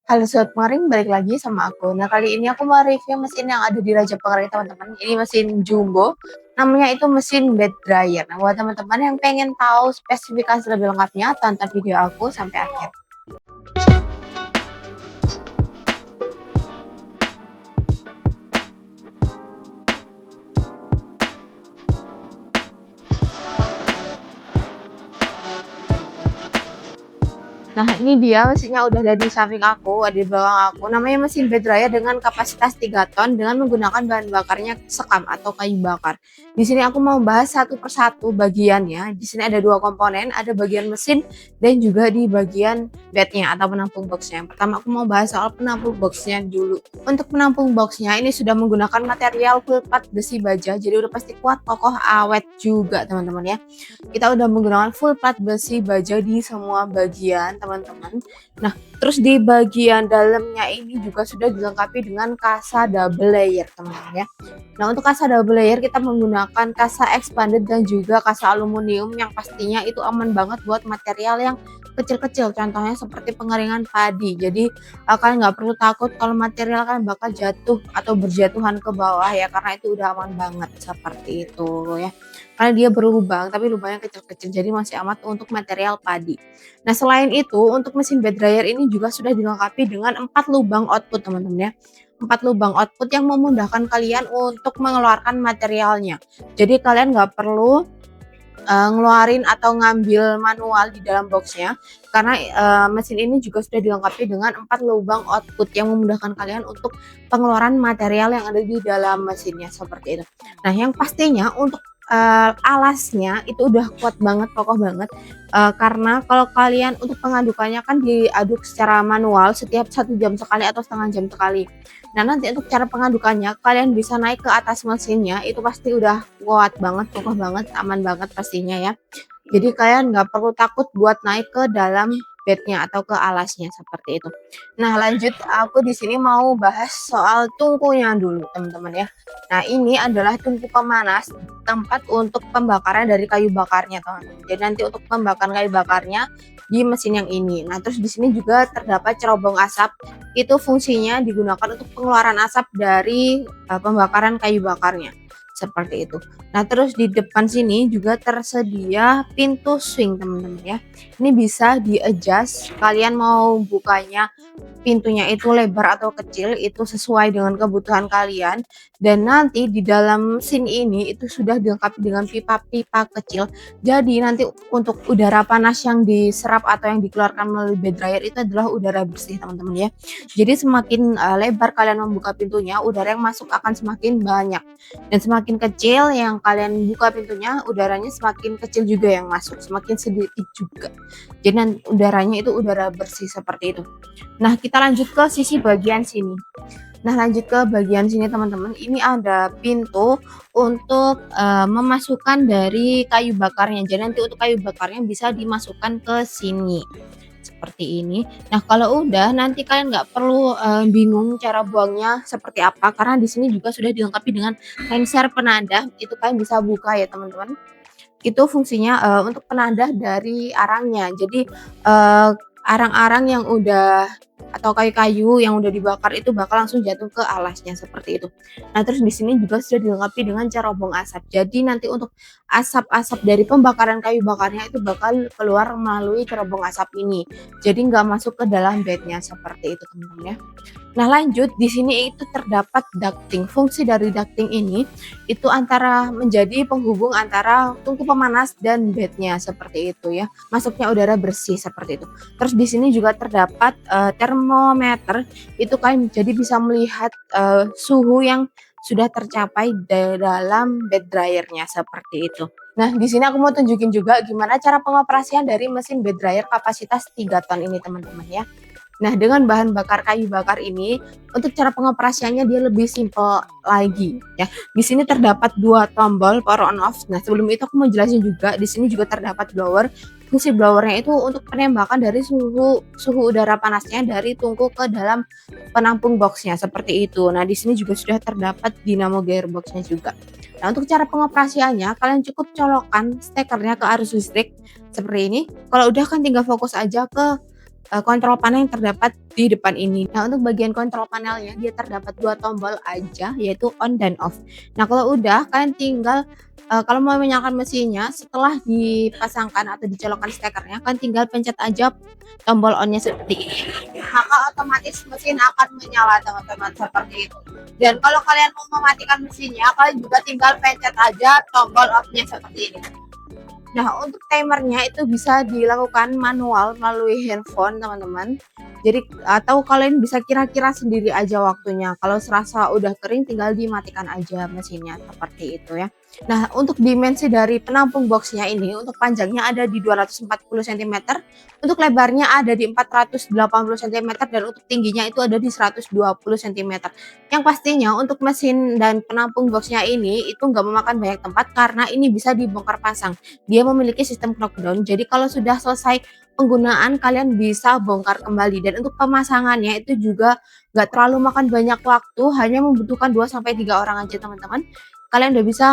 Halo Sobat Mering, balik lagi sama aku. Nah, kali ini aku mau review mesin yang ada di Raja Pengerjaan teman-teman. Ini mesin Jumbo, namanya itu mesin bed dryer. Nah, buat teman-teman yang pengen tahu spesifikasi lebih lengkapnya, tonton video aku sampai akhir. Nah, ini dia mesinnya udah ada di samping aku, ada di belakang aku. Namanya mesin bed dryer dengan kapasitas 3 ton dengan menggunakan bahan bakarnya sekam atau kayu bakar. Di sini aku mau bahas satu persatu bagiannya. Di sini ada dua komponen, ada bagian mesin dan juga di bagian bednya atau penampung boxnya. Yang pertama aku mau bahas soal penampung boxnya dulu. Untuk penampung boxnya ini sudah menggunakan material full plat besi baja, jadi udah pasti kuat, kokoh, awet juga teman-teman ya. Kita udah menggunakan full plat besi baja di semua bagian teman-teman. Nah, terus di bagian dalamnya ini juga sudah dilengkapi dengan kasa double layer teman-teman ya. Nah, untuk kasa double layer kita menggunakan kasa expanded dan juga kasa aluminium yang pastinya itu aman banget buat material yang kecil-kecil, contohnya seperti pengeringan padi. Jadi kalian nggak perlu takut kalau material kan bakal jatuh atau berjatuhan ke bawah ya, karena itu udah aman banget seperti itu ya, karena dia berlubang tapi lubangnya kecil-kecil, jadi masih aman untuk material padi. Nah, selain itu untuk mesin bed dryer ini juga sudah dilengkapi dengan 4 lubang output teman-teman ya. 4 lubang output yang memudahkan kalian untuk mengeluarkan materialnya. Jadi kalian nggak perlu ngeluarin atau ngambil manual di dalam boxnya, karena mesin ini juga sudah dilengkapi dengan 4 lubang output yang memudahkan kalian untuk pengeluaran material yang ada di dalam mesinnya seperti itu. Nah, yang pastinya untuk alasnya itu udah kuat banget, kokoh banget, karena kalau kalian untuk pengadukannya kan diaduk secara manual setiap 1 jam sekali atau setengah jam sekali. Nah, nanti untuk cara pengadukannya kalian bisa naik ke atas mesinnya, itu pasti udah kuat banget, kokoh banget, aman banget pastinya ya. Jadi kalian nggak perlu takut buat naik ke dalam bednya atau ke alasnya seperti itu. Nah, lanjut aku di sini mau bahas soal tungkunya dulu teman-teman ya. Nah, ini adalah tungku pemanas, tempat untuk pembakaran dari kayu bakarnya teman-teman. Jadi nanti untuk pembakaran kayu bakarnya di mesin yang ini. Nah, terus di sini juga terdapat cerobong asap. Itu fungsinya digunakan untuk pengeluaran asap dari pembakaran kayu bakarnya. Seperti itu. Nah, terus di depan sini juga tersedia pintu swing teman-teman ya. Ini bisa di-adjust, kalian mau bukanya pintunya itu lebar atau kecil itu sesuai dengan kebutuhan kalian. Dan nanti di dalam mesin ini itu sudah dilengkapi dengan pipa-pipa kecil. Jadi nanti untuk udara panas yang diserap atau yang dikeluarkan melalui bed dryer itu adalah udara bersih teman-teman ya. Jadi semakin lebar kalian membuka pintunya, udara yang masuk akan semakin banyak. Dan semakin kecil yang kalian buka pintunya, udaranya semakin kecil juga yang masuk, semakin sedikit juga. Jadi udaranya itu udara bersih seperti itu. Nah, kita lanjut ke sisi bagian sini. Nah, lanjut ke bagian sini teman-teman. Ini ada pintu untuk memasukkan dari kayu bakarnya. Jadi nanti untuk kayu bakarnya bisa dimasukkan ke sini. Seperti ini. Nah, kalau udah nanti kalian nggak perlu bingung cara buangnya seperti apa, karena di sini juga sudah dilengkapi dengan lenser penadah. Itu kalian bisa buka ya teman-teman. Itu fungsinya untuk penadah dari arangnya. Jadi arang-arang yang udah atau kayu-kayu yang udah dibakar itu bakal langsung jatuh ke alasnya seperti itu. Nah, terus di sini juga sudah dilengkapi dengan cerobong asap. Jadi nanti untuk asap-asap dari pembakaran kayu bakarnya itu bakal keluar melalui cerobong asap ini. Jadi nggak masuk ke dalam bednya seperti itu teman-teman ya. Nah, lanjut di sini itu terdapat ducting. Fungsi dari ducting ini itu antara menjadi penghubung antara tungku pemanas dan bednya seperti itu ya. Masuknya udara bersih seperti itu. Terus di sini juga terdapat termometer. Itu kalian jadi bisa melihat suhu yang sudah tercapai dalam bed dryernya seperti itu. Nah, di sini aku mau tunjukin juga gimana cara pengoperasian dari mesin bed dryer kapasitas 3 ton ini teman-teman ya. Nah, dengan bahan bakar kayu bakar ini, untuk cara pengoperasiannya dia lebih simpel lagi ya. Di sini terdapat 2 tombol power on off. Nah, sebelum itu aku mau jelasin juga, di sini juga terdapat blower. Fungsi blowernya itu untuk penembakan dari suhu udara panasnya dari tungku ke dalam penampung boxnya seperti itu. Nah, di sini juga sudah terdapat dinamo gearboxnya juga. Nah, untuk cara pengoperasiannya, kalian cukup colokkan stekernya ke arus listrik seperti ini. Kalau udah kan tinggal fokus aja ke kontrol panel yang terdapat di depan ini. Nah, untuk bagian kontrol panelnya dia terdapat 2 tombol aja, yaitu on dan off. Nah, kalau udah kalian tinggal, kalau mau menyalakan mesinnya setelah dipasangkan atau dicolokkan stekernya, kalian tinggal pencet aja tombol on-nya seperti ini. Maka otomatis mesin akan menyala teman-teman, seperti itu. Dan kalau kalian mau mematikan mesinnya, kalian juga tinggal pencet aja tombol off-nya seperti ini. Nah, untuk timernya itu bisa dilakukan manual melalui handphone, teman-teman. Jadi atau kalian bisa kira-kira sendiri aja waktunya. Kalau serasa udah kering tinggal dimatikan aja mesinnya, seperti itu ya. Nah, untuk dimensi dari penampung boxnya ini, untuk panjangnya ada di 240 cm, untuk lebarnya ada di 480 cm, dan untuk tingginya itu ada di 120 cm. Yang pastinya untuk mesin dan penampung boxnya ini itu nggak memakan banyak tempat karena ini bisa dibongkar pasang. Dia memiliki sistem knockdown, jadi kalau sudah selesai penggunaan kalian bisa bongkar kembali, dan untuk pemasangannya itu juga nggak terlalu makan banyak waktu, hanya membutuhkan 2 sampai 3 orang aja teman-teman. Kalian udah bisa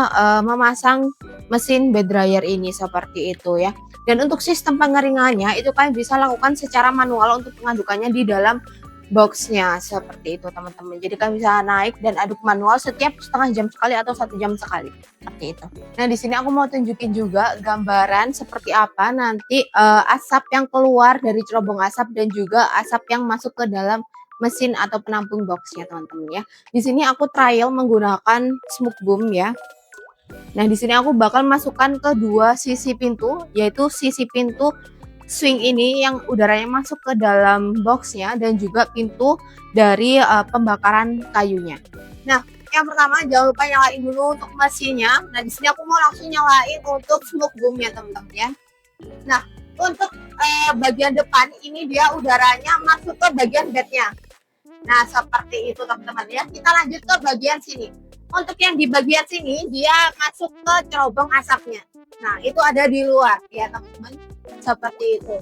memasang mesin bed dryer ini seperti itu ya. Dan untuk sistem pengeringannya itu kalian bisa lakukan secara manual untuk pengadukannya di dalam boxnya seperti itu teman-teman. Jadi kalian bisa naik dan aduk manual setiap setengah jam sekali atau 1 jam sekali, seperti itu. Nah, di sini aku mau tunjukin juga gambaran seperti apa nanti asap yang keluar dari cerobong asap dan juga asap yang masuk ke dalam mesin atau penampung boxnya teman-teman ya. Di sini aku trial menggunakan smoke boom ya. Nah, di sini aku bakal masukkan ke 2 sisi pintu, yaitu sisi pintu swing ini yang udaranya masuk ke dalam boxnya dan juga pintu dari pembakaran kayunya. Nah, yang pertama jangan lupa nyalain dulu untuk mesinnya. Nah, di sini aku mau langsung nyalain untuk smoke boomnya teman-teman ya. Nah, untuk bagian depan ini dia udaranya masuk ke bagian bednya. Nah, seperti itu teman-teman ya. Kita lanjut ke bagian sini. Untuk yang di bagian sini dia masuk ke cerobong asapnya. Nah, itu ada di luar ya teman-teman. Seperti itu.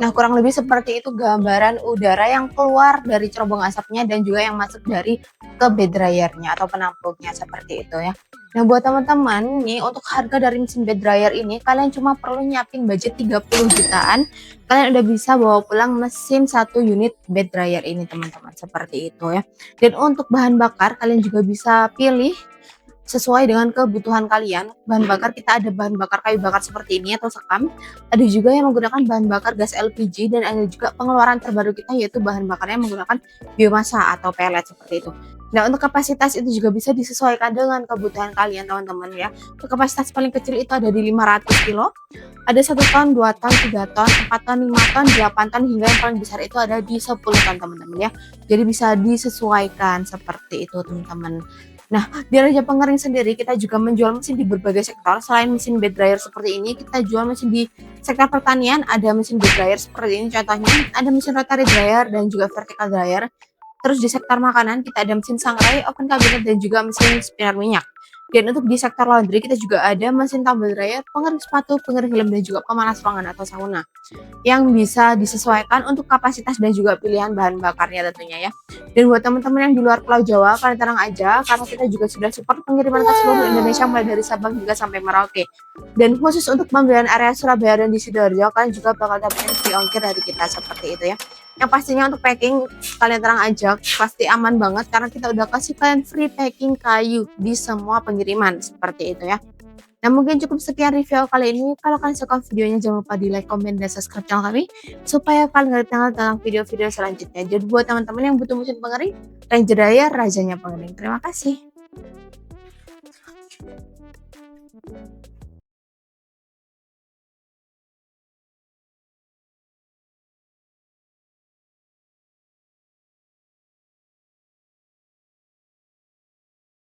Nah, kurang lebih seperti itu gambaran udara yang keluar dari cerobong asapnya dan juga yang masuk dari ke bed dryernya atau penampungnya, seperti itu ya. Nah, buat teman-teman nih untuk harga dari mesin bed dryer ini kalian cuma perlu nyiapin budget 30 jutaan, kalian udah bisa bawa pulang mesin 1 unit bed dryer ini teman-teman, seperti itu ya. Dan untuk bahan bakar kalian juga bisa pilih sesuai dengan kebutuhan kalian. Bahan bakar kita ada bahan bakar kayu bakar seperti ini atau sekam. Ada juga yang menggunakan bahan bakar gas LPG dan ada juga pengeluaran terbaru kita yaitu bahan bakarnya menggunakan biomasa atau pellet seperti itu. Nah, untuk kapasitas itu juga bisa disesuaikan dengan kebutuhan kalian teman-teman ya. Untuk kapasitas paling kecil itu ada di 500 kilo. Ada 1 ton, 2 ton, 3 ton, 4 ton, 5 ton, 8 ton hingga yang paling besar itu ada di 10 ton teman-teman ya. Jadi bisa disesuaikan seperti itu teman-teman. Nah, di Raja Pengering sendiri kita juga menjual mesin di berbagai sektor. Selain mesin bed dryer seperti ini, kita jual mesin di sektor pertanian, ada mesin bed dryer seperti ini contohnya, ada mesin rotary dryer dan juga vertical dryer. Terus di sektor makanan kita ada mesin sangrai, oven cabinet dan juga mesin spinner minyak. Dan untuk di sektor laundry kita juga ada mesin tumble dryer, pengering sepatu, pengering helm dan juga pemanas ruangan atau sauna yang bisa disesuaikan untuk kapasitas dan juga pilihan bahan bakarnya tentunya ya. Dan buat teman-teman yang di luar Pulau Jawa kalian tenang aja karena kita juga sudah support pengiriman ke seluruh Indonesia mulai dari Sabang hingga sampai Merauke. Dan khusus untuk pembelian area Surabaya dan di Sidoarjo kalian juga bakal dapetin free ongkir dari kita seperti itu ya. Yang pastinya untuk packing kalian tenang aja pasti aman banget karena kita udah kasih kalian free packing kayu di semua pengiriman seperti itu ya. Nah, mungkin cukup sekian review kali ini. Kalau kalian suka videonya jangan lupa di like, komen, dan subscribe channel kami supaya kalian gak ketinggalan tentang video-video selanjutnya. Jadi buat teman-teman yang butuh mesin pengering, Ranger Dryer rajanya pengering. Terima kasih.